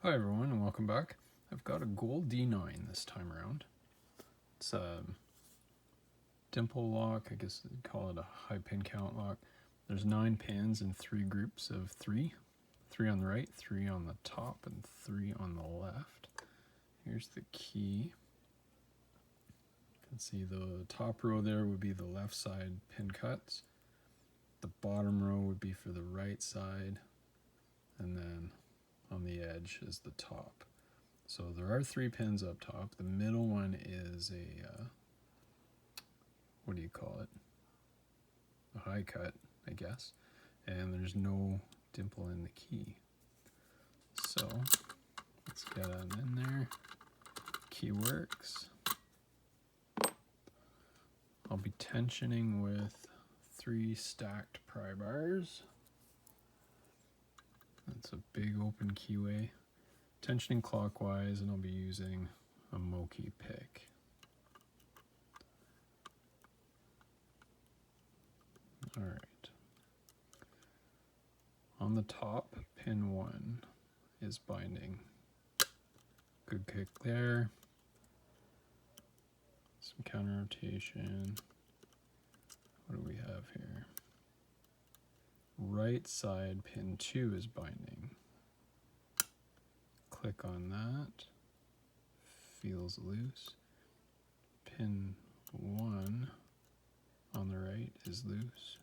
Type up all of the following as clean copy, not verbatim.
Hi everyone and welcome back. I've got a gold D9 this time around. It's a dimple lock, I guess you'd call it a high pin count lock. There's 9 pins in 3 groups of 3. 3 on the right, 3 on the top, and 3 on the left. Here's the key. You can see the top row there would be the left side pin cuts. The bottom row would be for the right side, and then on the edge is the top. So there are 3 pins up top. The middle one is a, what do you call it? A high cut, I guess. And there's no dimple in the key. So let's get it in there. Key works. I'll be tensioning with 3 stacked pry bars. That's a big open keyway. Tensioning clockwise, and I'll be using a Moki pick. Alright. On the top, pin 1 is binding. Good kick there. Some counter rotation. What do we have here? Right side pin 2 is binding. Click on that. Feels loose. Pin 1 on the right is loose.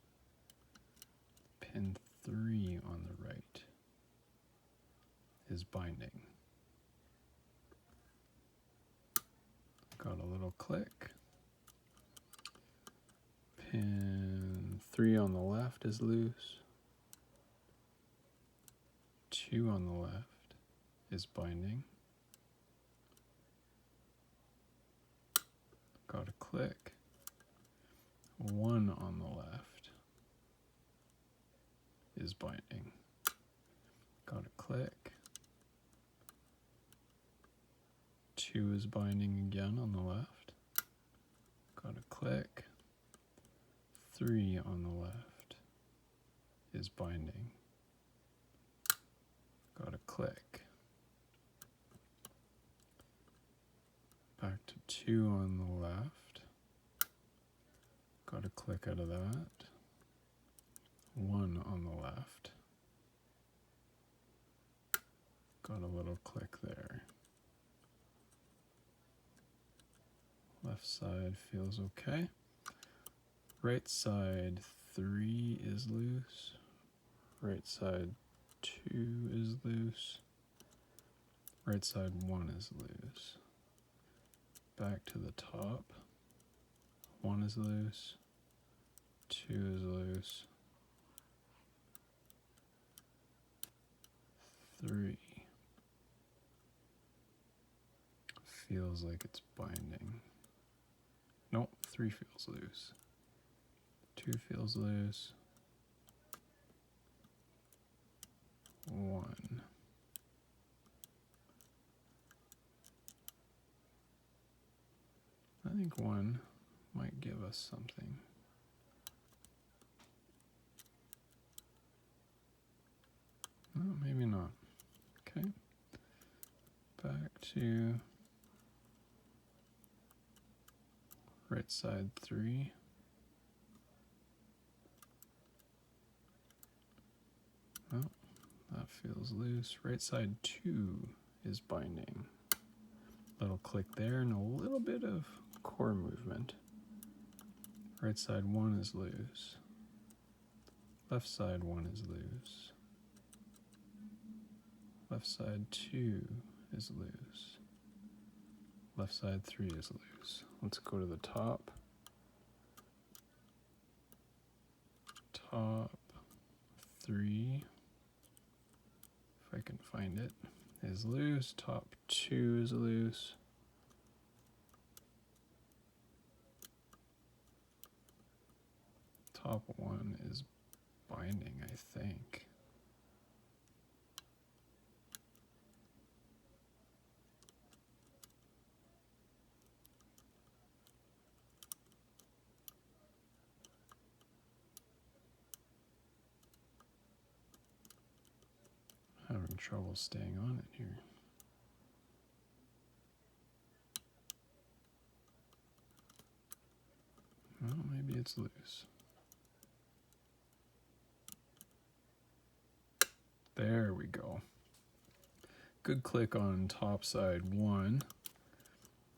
Pin 3 on the right is binding. Got a little click. Pin 3 on the left is loose. 2 on the left is binding. Got a click. 1 on the left is binding. Got a click. 2 is binding again on the left. Got a click. 3 on the left is binding. Got a click. Back to 2 on the left. Got a click out of that. 1 on the left. Got a little click there. Left side feels okay. Right side 3 is loose. Right side 2 is loose. Right side 1 is loose. Back to the top. 1 is loose. 2 is loose. 3 feels like it's binding. Nope, 3 feels loose. 2 feels loose. 1. I think 1 might give us something. No, maybe not. Okay. Back to right side 3. Oh, that feels loose. Right side 2 is binding. Little click there and a little bit of core movement. Right side 1 is loose. Left side 1 is loose. Left side 2 is loose. Left side 3 is loose. Let's go to the top. Top 3, if I can find it, is loose. Top 2 is loose. Top 1 is binding, I think. Having trouble staying on it here. Well, maybe it's loose. There we go. Good click on top side 1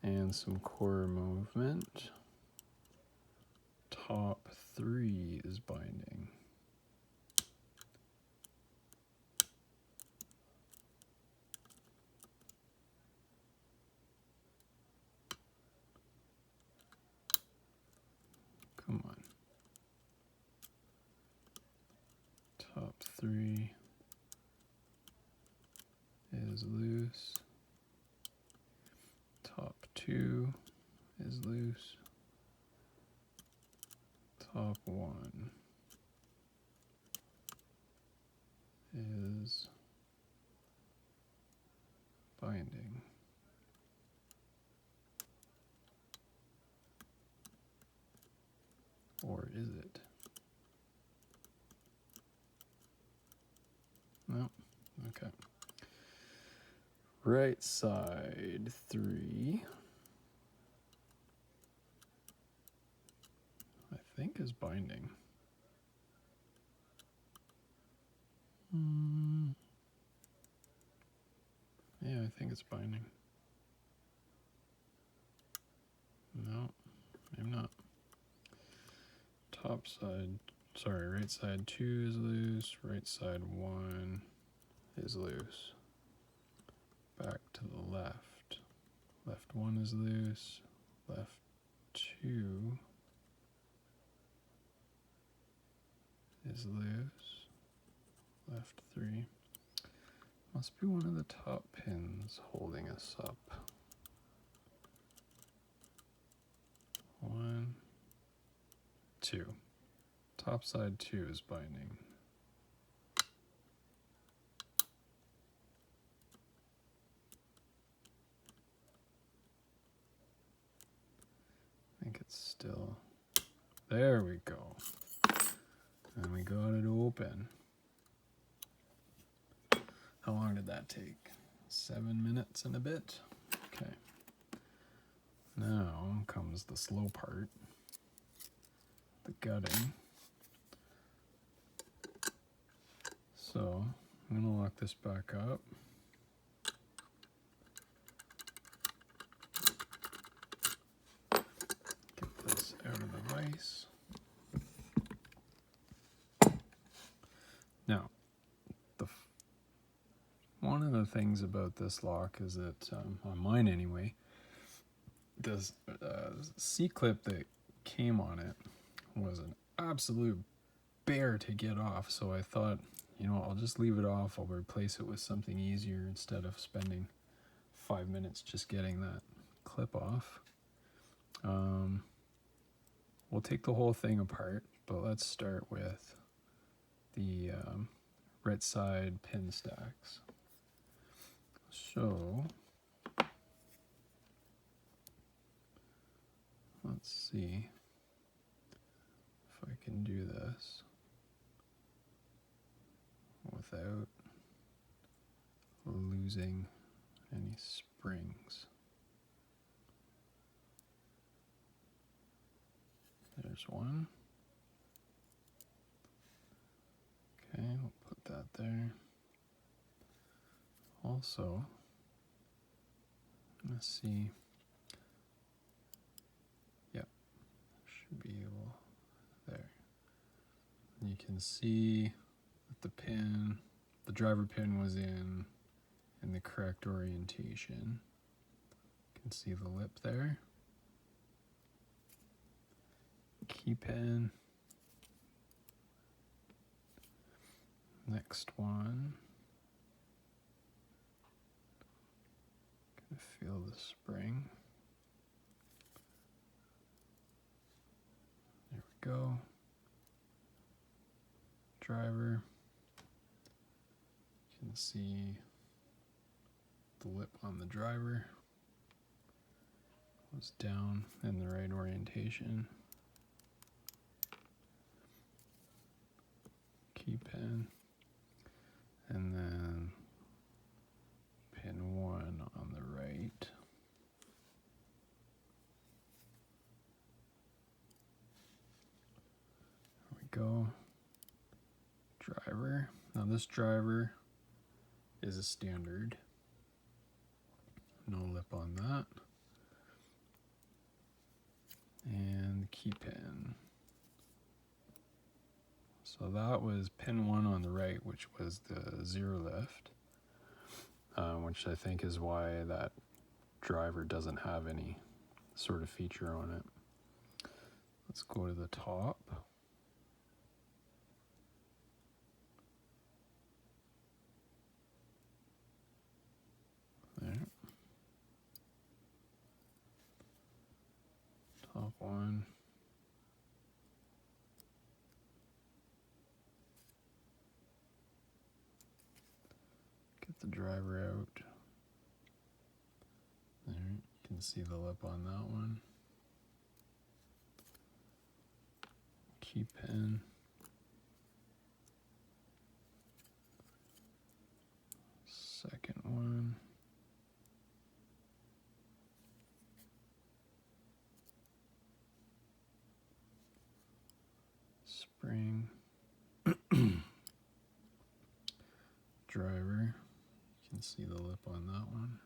and some core movement. Top 3 is binding. Come on. Top 3 is loose. Top 2 is loose. Top 1 is binding. Or is it? No. Okay. Right side 3, I think is binding. Yeah, I think it's binding. No, maybe not. Top side, sorry, right side 2 is loose, right side 1 is loose. Back to the left. Left 1 is loose, left 2 is loose, left 3. Must be one of the top pins holding us up. 1, 2. Top side 2 is binding. I think it's still, there we go. And we got it open. How long did that take? 7 minutes and a bit. Okay. Now comes the slow part, the gutting. So I'm gonna lock this back up. Get this out of the vise. Now, one of the things about this lock is that, on mine anyway, the C-clip that came on it was an absolute bear to get off, so I thought, you know, I'll just leave it off. I'll replace it with something easier instead of spending 5 minutes just getting that clip off. We'll take the whole thing apart, but let's start with the right side pin stacks. So let's see if I can do this without losing any springs. There's one. Okay, we'll put that there. Also, let's see. Yep, should be able, there. You can see that the pin, the driver pin was in the correct orientation. You can see the lip there. Key pin. Next one. Gonna feel the spring. There we go. Driver. You can see the lip on the driver was down in the right orientation. Key pin. And then go. Driver. Now this driver is a standard. No lip on that. And the key pin. So that was pin 1 on the right, which was the 0 lift, which I think is why that driver doesn't have any sort of feature on it. Let's go to the top. There. Top one. Get the driver out. There, you can see the lip on that one. Key pin. Second one. Spring. Driver. You can see the lip on that one.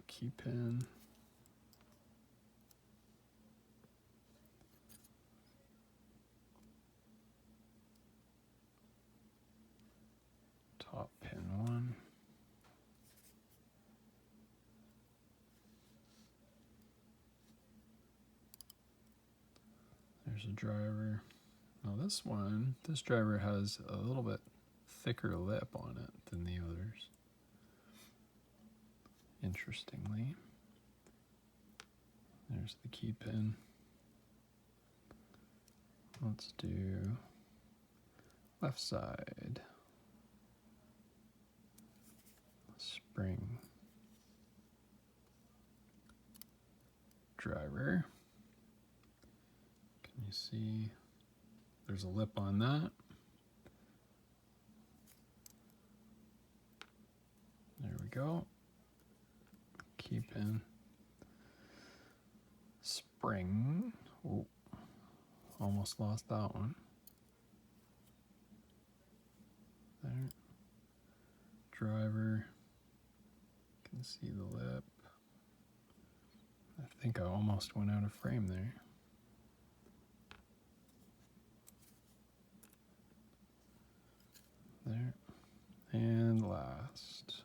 Key pin. Top pin 1. There's a driver. Now this driver has a little bit thicker lip on it than the others. Interestingly. There's the key pin. Let's do left side. Spring. Driver. Can you see? There's a lip on that. There we go. Key pin. Spring. Oh, almost lost that one. There. Driver. Can see the lip. I think I almost went out of frame there. There. And last.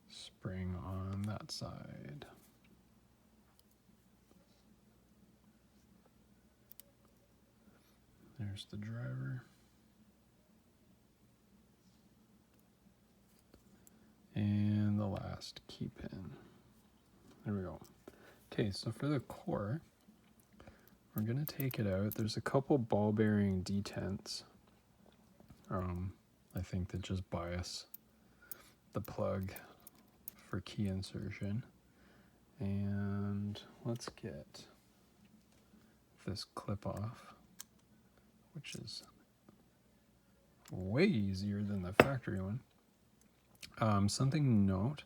Spring on that side. There's the driver. And the last key pin. There we go. Okay, so for the core, we're gonna take it out. There's a couple ball bearing detents. I think that just bias the plug for key insertion. And let's get this clip off, which is way easier than the factory one. Something to note,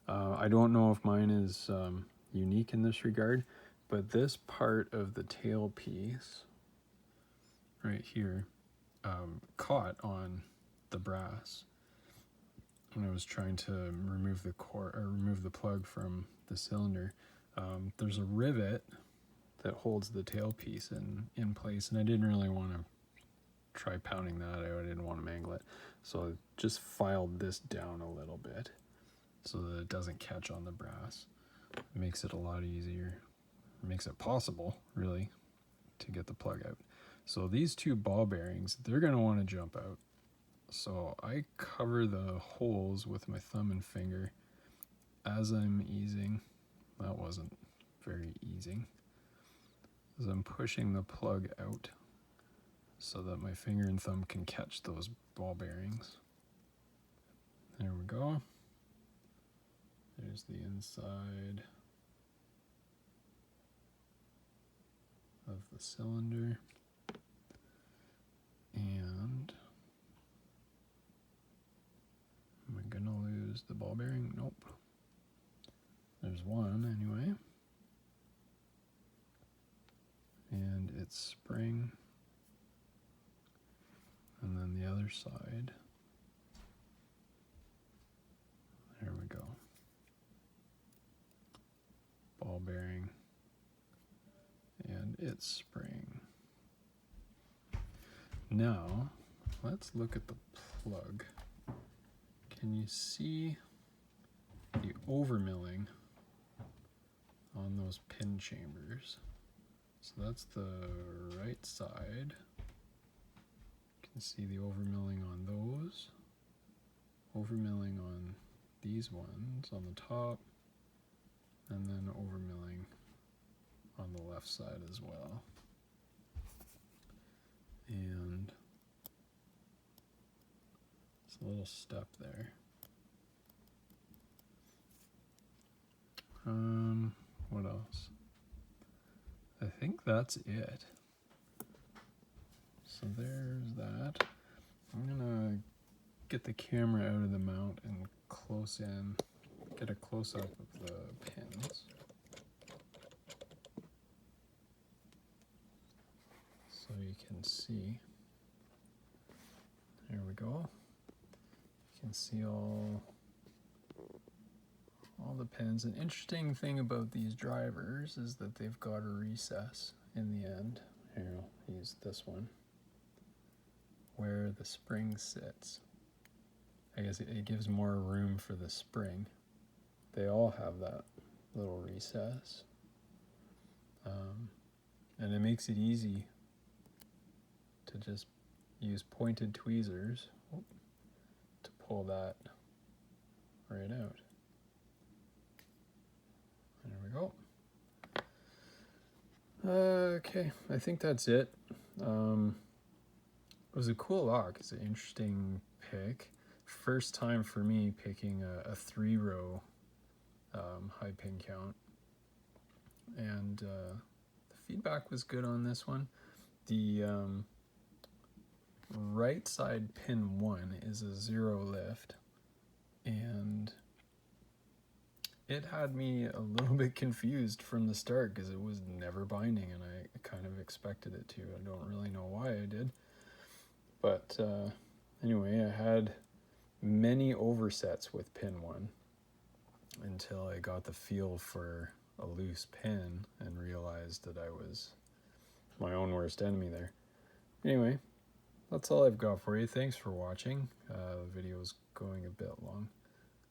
I don't know if mine is unique in this regard, but this part of the tail piece right here caught on the brass when I was trying to remove the core or remove the plug from the cylinder. There's a rivet that holds the tail piece in place, and I didn't really want to try pounding that out. I didn't want to mangle it, so I just filed this down a little bit so that it doesn't catch on the brass. It makes it a lot easier. It makes it possible, really, to get the plug out. So these two ball bearings, they're going to want to jump out. So I cover the holes with my thumb and finger as I'm easing. That wasn't very easing. As I'm pushing the plug out so that my finger and thumb can catch those ball bearings. There we go. There's the inside of the cylinder. And am I gonna lose the ball bearing? Nope. There's one anyway. And its spring. And then the other side. There we go. Ball bearing. And its spring. Now, let's look at the plug. Can you see the overmilling on those pin chambers? So that's the right side. You can see the overmilling on those. Overmilling on these ones on the top. And then overmilling on the left side as well. And it's a little step there. What else? I think that's it. So there's that. I'm gonna get the camera out of the mount and get a close-up of the pins. So you can see. There we go. You can see all the pins. An interesting thing about these drivers is that they've got a recess in the end. Here, I'll use this one, where the spring sits. I guess it gives more room for the spring. They all have that little recess. And it makes it easy to just use pointed tweezers to pull that right out. There we go. Okay, I think that's it. It was a cool lock. It's an interesting pick. First time for me picking a 3-row high pin count. And the feedback was good on this one. The right side pin 1 is a 0 lift, and it had me a little bit confused from the start because it was never binding, and I kind of expected it to. I don't really know why I did. But anyway, I had many oversets with pin 1 until I got the feel for a loose pin and realized that I was my own worst enemy there. Anyway, that's all I've got for you. Thanks for watching. The video's going a bit long.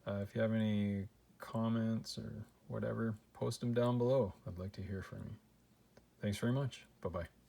If you have any comments or whatever, post them down below. I'd like to hear from you. Thanks very much. Bye-bye.